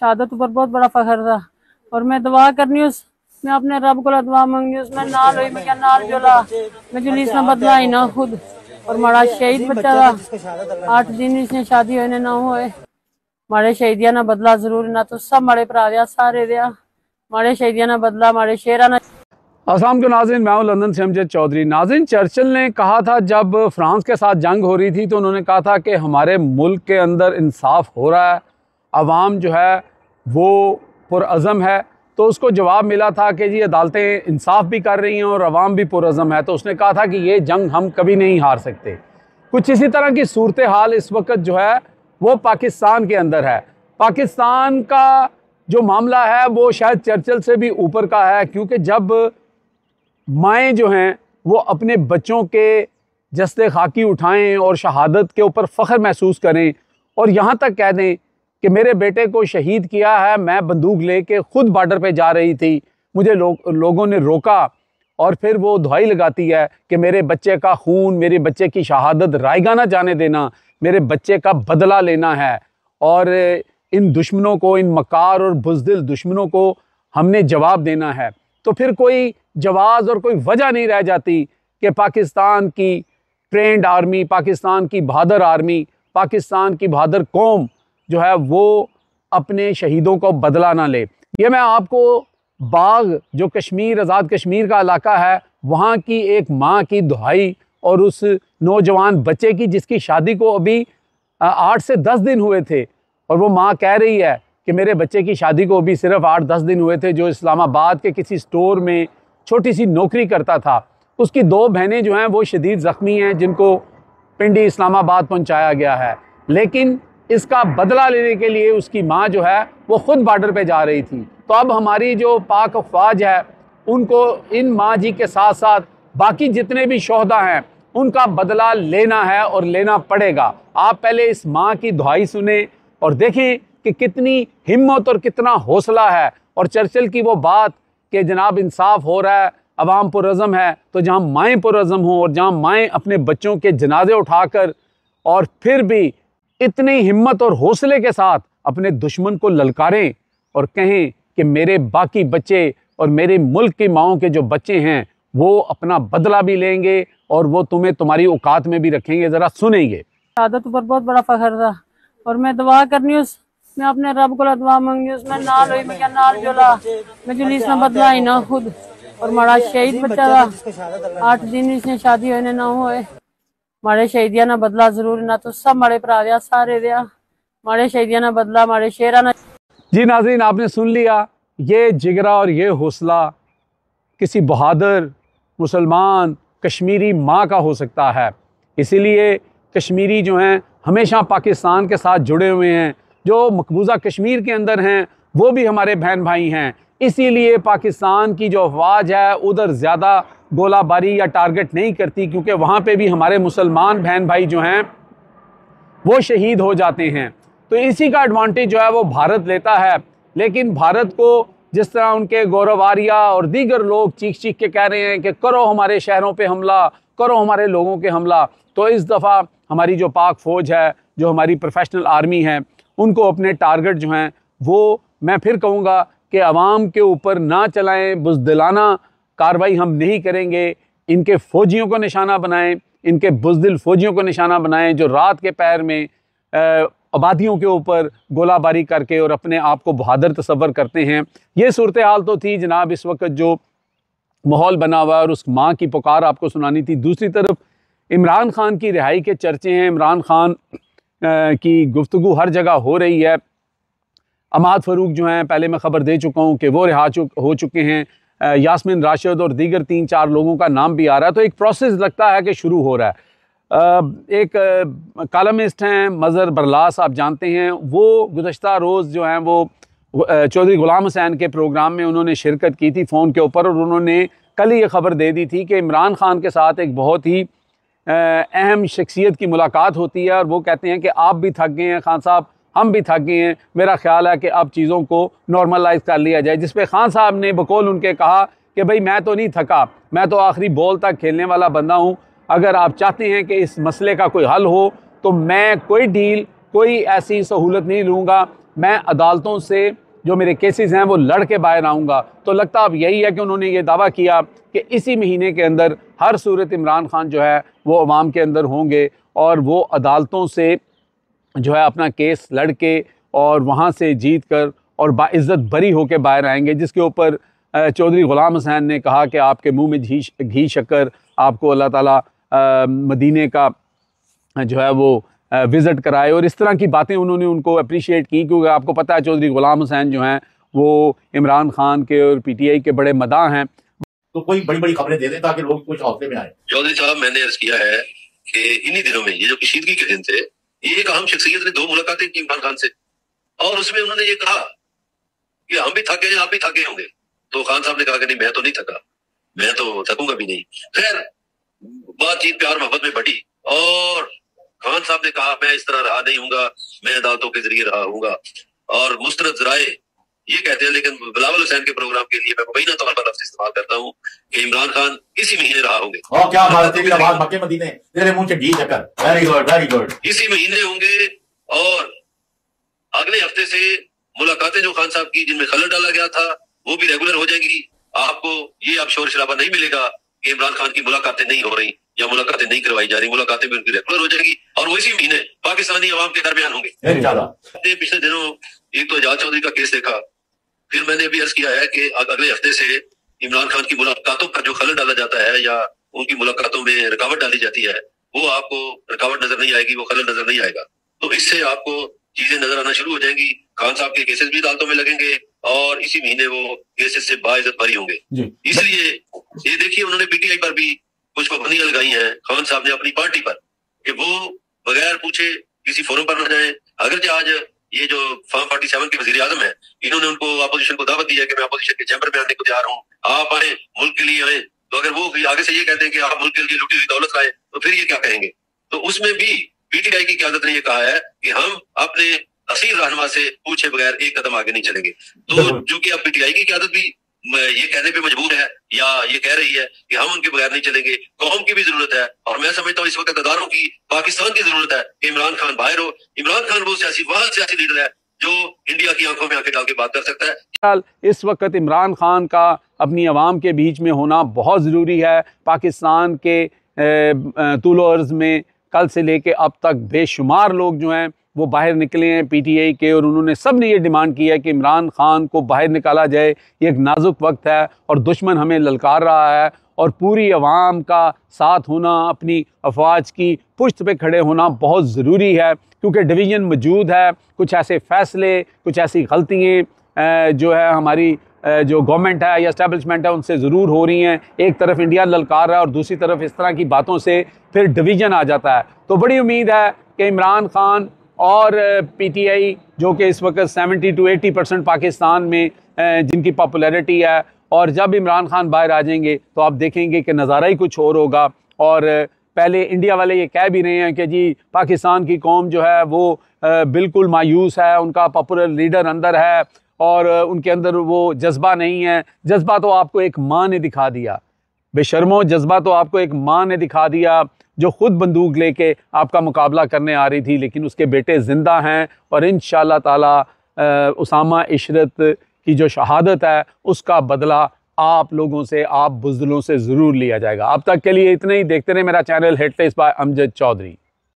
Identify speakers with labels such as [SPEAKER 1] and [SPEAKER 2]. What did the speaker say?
[SPEAKER 1] शहादत पर बहुत बड़ा फखर था और मैं दुआ करनी हूँ। मैं अपने रब को दुआ मांगी उसमें नाल हुई मैं क्या नाल जोला मैं जुलीस ना बदला ही ना खुद और माड़ा शहीद बच्चा था 8 दिन इसने शादी होने ना हुए माड़े शहीदिया ना बदला जरूर ना तो सब माड़े भरा दिया सारे दिया माड़े शहीदिया ना बदला माड़े शेरा ना।
[SPEAKER 2] अस्सलाम वालेकुम नाज़रीन, मैं हूं लंदन से अमजद चौधरी। नाज़रीन, चर्चिल ने कहा था जब फ्रांस के साथ जंग हो रही थी तो उन्होंने कहा था कि हमारे मुल्क के अंदर इंसाफ हो रहा है, अवाम जो है वो पुरअज़म है। तो उसको जवाब मिला था कि जी अदालतें इंसाफ भी कर रही हैं और अवाम भी पुरअज़म है। तो उसने कहा था कि ये जंग हम कभी नहीं हार सकते। कुछ इसी तरह की सूरत हाल इस वक्त जो है वो पाकिस्तान के अंदर है। पाकिस्तान का जो मामला है वो शायद चर्चिल से भी ऊपर का है, क्योंकि जब माएँ जो हैं वो अपने बच्चों के जस्ते खाकी उठाएं और शहादत के ऊपर फ़ख्र महसूस करें और यहाँ तक कह दें कि मेरे बेटे को शहीद किया है, मैं बंदूक लेके ख़ुद बॉर्डर पे जा रही थी, मुझे लोगों ने रोका और फिर वो दुहाई लगाती है कि मेरे बच्चे का खून, मेरे बच्चे की शहादत रायगा ना जाने देना, मेरे बच्चे का बदला लेना है और इन दुश्मनों को, इन मकार और बुज़दिल दुश्मनों को हमने जवाब देना है। तो फिर कोई जवाज़ और कोई वजह नहीं रह जाती कि पाकिस्तान की ट्रेंड आर्मी, पाकिस्तान की बहादुर आर्मी, पाकिस्तान की बहादुर कौम जो है वो अपने शहीदों को बदला ना ले। ये मैं आपको बाग जो कश्मीर, आज़ाद कश्मीर का इलाका है, वहाँ की एक माँ की दुहाई और उस नौजवान बच्चे की जिसकी शादी को अभी 8 से 10 दिन हुए थे और वो माँ कह रही है कि मेरे बच्चे की शादी को अभी सिर्फ 8-10 दिन हुए थे, जो इस्लामाबाद के किसी स्टोर में छोटी सी नौकरी करता था। उसकी 2 बहनें जो हैं वो शदीद ज़ख्मी हैं, जिनको पिंडी इस्लामाबाद पहुंचाया गया है। लेकिन इसका बदला लेने के लिए उसकी माँ जो है वो ख़ुद बॉर्डर पे जा रही थी। तो अब हमारी जो पाक फ़ौज है उनको इन माँ जी के साथ साथ बाकी जितने भी शोहदा हैं उनका बदला लेना है और लेना पड़ेगा। आप पहले इस माँ की दुहाई सुने और देखें कि कितनी हिम्मत और कितना हौसला है। और चर्चिल की वो बात कि जनाब इंसाफ हो रहा है, अवाम पुरअज़म है, तो जहाँ माएँ पुरअज़म हों और जहाँ माएँ अपने बच्चों के जनाजे उठाकर और फिर भी इतनी हिम्मत और हौसले के साथ अपने दुश्मन को ललकारें और कहें कि मेरे बाकी बच्चे और मेरे मुल्क की माओं के जो बच्चे हैं वो अपना बदला भी लेंगे और वो तुम्हें तुम्हारी औकात में भी रखेंगे। ज़रा सुनेंगे।
[SPEAKER 1] शहादत पर बहुत बड़ा फखर था और मैं दुआ करनी हूँ। मैं अपने रब को दुआ मांगी उसमें नाल हुई मैं क्या नाल जोला मैं जुलीस ना बदला ही ना खुद और माड़ा शहीद बच्चा था 8 दिन इसने शादी होने ना हुए माड़े शहीदिया ना बदला जरूर ना तो सब माड़े भरा दिया सारे दिया माड़े शहीदिया ना बदला माड़े शेरा ना।
[SPEAKER 2] जी नाज़रीन, आपने सुन लिया, ये जिगरा और ये हौसला किसी बहादुर मुसलमान कश्मीरी माँ का हो सकता है। इसीलिए कश्मीरी जो हैं हमेशा पाकिस्तान के साथ जुड़े हुए हैं, जो मकबूजा कश्मीर के अंदर हैं वो भी हमारे बहन भाई हैं। इसीलिए पाकिस्तान की जो अफवाज है उधर ज़्यादा गोलाबारी या टारगेट नहीं करती, क्योंकि वहाँ पे भी हमारे मुसलमान बहन भाई जो हैं वो शहीद हो जाते हैं। तो इसी का एडवांटेज जो है वो भारत लेता है। लेकिन भारत को जिस तरह उनके गौरव आर्या और दीगर लोग चीख चीख के कह रहे हैं कि करो हमारे शहरों पे हमला, करो हमारे लोगों के हमला, तो इस दफ़ा हमारी जो पाक फ़ौज है, जो हमारी प्रोफेशनल आर्मी है, उनको अपने टारगेट जो हैं वो मैं फिर कहूँगा कि अवाम के ऊपर ना चलाएं, बुज़दिलाना कार्रवाई हम नहीं करेंगे। इनके फ़ौजियों को निशाना बनाएं, इनके बुज़दिल फ़ौजियों को निशाना बनाएं जो रात के पैर में आबादियों के ऊपर गोलाबारी करके और अपने आप को बहादुर तस्वर करते हैं। ये सूरत हाल तो थी जनाब इस वक्त जो माहौल बना हुआ है और उस माँ की पुकार आपको सुनानी थी। दूसरी तरफ इमरान खान की रिहाई के चर्चे हैं, इमरान खान की गुफ्तगू हर जगह हो रही है। अमाद फ़रूक जो हैं, पहले मैं ख़बर दे चुका हूँ कि वो रिहा हो चुके हैं। यास्मीन राशिद और दीगर 3-4 लोगों का नाम भी आ रहा है। तो एक प्रोसेस लगता है कि शुरू हो रहा है। एक कॉलमिस्ट हैं मज़हर बरलास, आप जानते हैं, वो गुज़श्ता रोज़ जो हैं वो चौधरी गुलाम हुसैन के प्रोग्राम में उन्होंने शिरकत की थी फ़ोन के ऊपर और उन्होंने कल ही ये ख़बर दे दी थी कि इमरान खान के साथ एक बहुत ही अहम शख्सियत की मुलाकात होती है और वो कहते हैं कि आप भी थक गए हैं खान साहब, हम भी थक गए हैं, मेरा ख्याल है कि अब चीज़ों को नॉर्मलाइज कर लिया जाए। जिस पे खान साहब ने बकौल उनके कहा कि भाई मैं तो नहीं थका, मैं तो आखिरी बॉल तक खेलने वाला बंदा हूँ, अगर आप चाहते हैं कि इस मसले का कोई हल हो तो मैं कोई डील, कोई ऐसी सहूलत नहीं लूँगा मैं अदालतों से जो मेरे केसेस हैं वो लड़ के बाहर आऊँगा। तो लगता अब यही है कि उन्होंने ये दावा किया कि इसी महीने के अंदर हर सूरत इमरान खान जो है वो अवाम के अंदर होंगे और वो अदालतों से जो है अपना केस लड़ के और वहाँ से जीत कर और बाइज़्ज़त बरी होकर बाहर आएंगे। जिसके ऊपर चौधरी ग़ुलाम हुसैन ने कहा कि आपके मुंह में घी शक्कर, आपको अल्लाह ताला मदीने का जो है वो विज़िट कराए और इस तरह की बातें उन्होंने उनको अप्रिशिएट की, क्योंकि आपको पता है चौधरी ग़ुलाम हुसैन जो हैं वो इमरान खान के और PTI के बड़े मदाह हैं।
[SPEAKER 3] तो कोई बड़ी बड़ी खबरें दे दें ताकि लोग कुछ हौसले में आए।
[SPEAKER 4] चौधरी साहब, मैंने अर्ज किया है कि इन्हीं दिनों में ये जो कशीदगी के दिन थे, एक अहम शख्सियत ने 2 मुलाकातें की इमरान खान से और उसमें उन्होंने ये कहा कि हम भी थके हैं, आप भी थके होंगे। तो खान साहब ने कहा कि नहीं, मैं तो नहीं थका, मैं तो थकूंगा भी नहीं। खैर बातचीत प्यार मोहब्बत में बढ़ी और खान साहब ने कहा मैं इस तरह रहा नहीं हूंगा, मैं अदालतों के जरिए रहा हूंगा। और मुस्तरद ज़राए ये कहते हैं, लेकिन बिलावल हुसैन के प्रोग्राम के लिए मैं मुबैना तौर पर लफ्ज़ इस्तेमाल करता हूँ कि इमरान खान इसी महीने रहा होंगे।
[SPEAKER 3] और क्या बात है, तेरी आवाज मक्के मदीने, तेरे मुंह से घी शक्कर। Very good, very good.
[SPEAKER 4] इसी महीने होंगे और अगले हफ्ते से मुलाकातें जो खान साहब की जिनमें खलल डाला गया था वो भी रेगुलर हो जाएगी। आपको ये अब शोर शराबा नहीं मिलेगा कि इमरान खान की मुलाकातें नहीं हो रही या मुलाकातें नहीं करवाई जा रही, मुलाकातें भी उनकी रेगुलर हो जाएगी और वो इसी महीने पाकिस्तानी अवाम के दरमियान होंगे। पिछले दिनों एक तो एजाज चौधरी का केस देखा, फिर मैंने भी अर्ज किया है कि अगले हफ्ते से इमरान खान की मुलाकातों पर जो खलल डाला जाता है या उनकी मुलाकातों में रुकावट डाली जाती है वो आपको रुकावट नजर नहीं आएगी, वो खलल नजर नहीं आएगा। तो इससे आपको चीजें नजर आना शुरू हो जाएंगी। खान साहब के केसेस भी अदालतों में लगेंगे और इसी महीने वो केसेस से बाइज्जत बरी होंगे। इसलिए ये देखिए, उन्होंने PTI पर भी कुछ पाबंदियां लगाई हैं खान साहब ने अपनी पार्टी पर कि वो बगैर पूछे किसी फोरम पर न जाए। अगर आज ये जो फॉर्म 47 के वजीर आजम है, इन्होंने उनको अपोजिशन को दावत दी है कि मैं अपोजिशन के चैम्बर में आने को तैयार हूँ, आप आए, मुल्क के लिए आए। तो अगर वो आगे से ये कहते हैं कि आप मुल्क के लिए लुटी हुई दौलत लाए तो फिर ये क्या कहेंगे। तो उसमें भी PTI की क़यादत ने ये कहा है कि हम अपने असील रहनुमा से पूछे बगैर एक कदम आगे नहीं चलेंगे। तो चूंकि अब PTI की क़यादत भी ये कहने पे मजबूर है या ये कह रही है कि हम उनके बगैर नहीं चलेंगे, कौम की भी जरूरत है और मैं समझता हूँ इस वक्त अदारों की, पाकिस्तान की जरूरत है कि इमरान खान बाहर हो। इमरान खान वो सियासी लीडर है जो इंडिया की आंखों में आंखें डाल के बात कर सकता है।
[SPEAKER 2] इस वक्त इमरान खान का अपनी आवाम के बीच में होना बहुत ज़रूरी है। पाकिस्तान के तूलो अर्ज़ में कल से लेके अब तक बेशुमार लोग जो हैं वो बाहर निकले हैं PTI के और उन्होंने सब ने ये डिमांड की है कि इमरान खान को बाहर निकाला जाए। ये एक नाजुक वक्त है और दुश्मन हमें ललकार रहा है और पूरी आवाम का साथ होना, अपनी अफवाज की पुश्त पे खड़े होना बहुत ज़रूरी है, क्योंकि डिवीज़न मौजूद है। कुछ ऐसे फ़ैसले, कुछ ऐसी गलतियाँ जो है हमारी जो गवर्नमेंट है या इस्टेब्लिशमेंट है उनसे ज़रूर हो रही हैं। एक तरफ इंडिया ललकार रहा है और दूसरी तरफ इस तरह की बातों से फिर डिवीज़न आ जाता है। तो बड़ी उम्मीद है कि इमरान खान और PTI जो कि इस वक्त 70 to 80% पाकिस्तान में जिनकी पॉपुलैरिटी है, और जब इमरान खान बाहर आ जाएंगे तो आप देखेंगे कि नज़ारा ही कुछ और होगा। और पहले इंडिया वाले ये कह भी रहे हैं कि जी पाकिस्तान की कौम जो है वो बिल्कुल मायूस है, उनका पॉपुलर लीडर अंदर है और उनके अंदर वो जज्बा नहीं है। जज्बा तो आपको एक माँ ने दिखा दिया, बेशर्मो, जज्बा तो आपको एक माँ ने दिखा दिया जो ख़ुद बंदूक लेके आपका मुकाबला करने आ रही थी, लेकिन उसके बेटे ज़िंदा हैं और इंशाअल्लाह ताला उसामा इशरत की जो शहादत है उसका बदला आप लोगों से, आप बुज़दिलों से ज़रूर लिया जाएगा। अब तक के लिए इतना ही। देखते रहे मेरा channel headlines by Amjad Chaudhary.